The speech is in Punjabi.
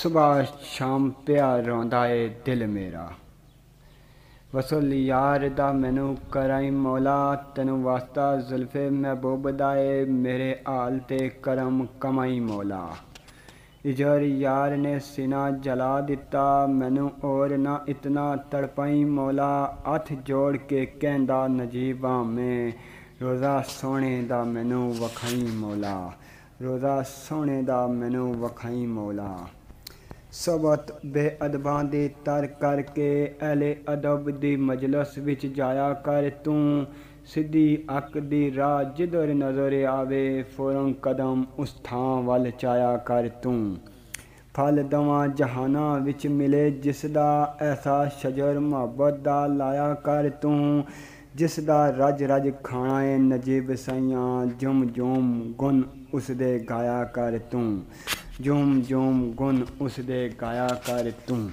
ਸੁਬਾਹ ਸ਼ਾਮ ਪਿਆ ਰੋਂਦਾ ਏ ਦਿਲ ਮੇਰਾ। ਵਸਲ ਯਾਰ ਦਾ ਮੈਨੂੰ ਕਰਾਈ ਮੌਲਾ, ਤੈਨੂੰ ਵਾਸਤਾ ਜ਼ੁਲਫੇ ਮਹਿਬੂਬ ਦਾ ਏ, ਮੇਰੇ ਹਾਲ ਤੇ ਕਰਮ ਕਮਾਈ ਮੌਲਾ। ਇਜਰ ਯਾਰ ਨੇ ਸੀਨਾ ਜਲਾ ਦਿੱਤਾ, ਮੈਨੂੰ ਔਰ ਨਾ ਇਤਨਾ ਤੜਪਾਈ ਮੌਲਾ। ਹੱਥ ਜੋੜ ਕੇ ਕਹਿੰਦਾ ਨਜੀਬਾਂ ਮੈਂ, ਰੋਜ਼ਾ ਸੋਹਣੇ ਦਾ ਮੈਨੂੰ ਵਖਾਈ ਮੌਲਾ, ਰੋਜ਼ਾ ਸੋਹਣੇ ਦਾ ਮੈਨੂੰ ਵਖਾਈ ਮੌਲਾ। ਸਬਤ ਬੇਅਦਬਾਂ ਦੀ ਤਰ ਕਰਕੇ ਅਹਿਲੇ ਅਦਬ ਦੀ ਮਜਲਸ ਵਿੱਚ ਜਾਇਆ ਕਰ ਤੂੰ। ਸਿੱਧੀ ਹੱਕ ਦੀ ਰਾਹ ਜਿੱਧਰ ਨਜ਼ਰ ਆਵੇ, ਫੌਰਨ ਕਦਮ ਉਸ ਥਾਂ ਵੱਲ ਚਾਇਆ ਕਰ ਤੂੰ। ਫਲ ਦਵਾਂ ਜਹਾਨਾਂ ਵਿੱਚ ਮਿਲੇ ਜਿਸ ਦਾ, ਐਸਾ ਸ਼ਜਰ ਮੁਹੱਬਤ ਦਾ ਲਾਇਆ ਕਰ ਤੂੰ। ਜਿਸ ਦਾ ਰਜ ਰਜ ਖਾਣਾ ਏ ਨਜੀਬ ਸਈਆਂ, ਜੁਮ ਜੁਮ ਗੁਣ ਉਸਦੇ ਗਾਇਆ ਕਰ ਤੂੰ, ਜੁਮ ਜੁਮ ਗੁਣ ਉਸਦੇ ਗਾਇਆ ਕਰ ਤੂੰ।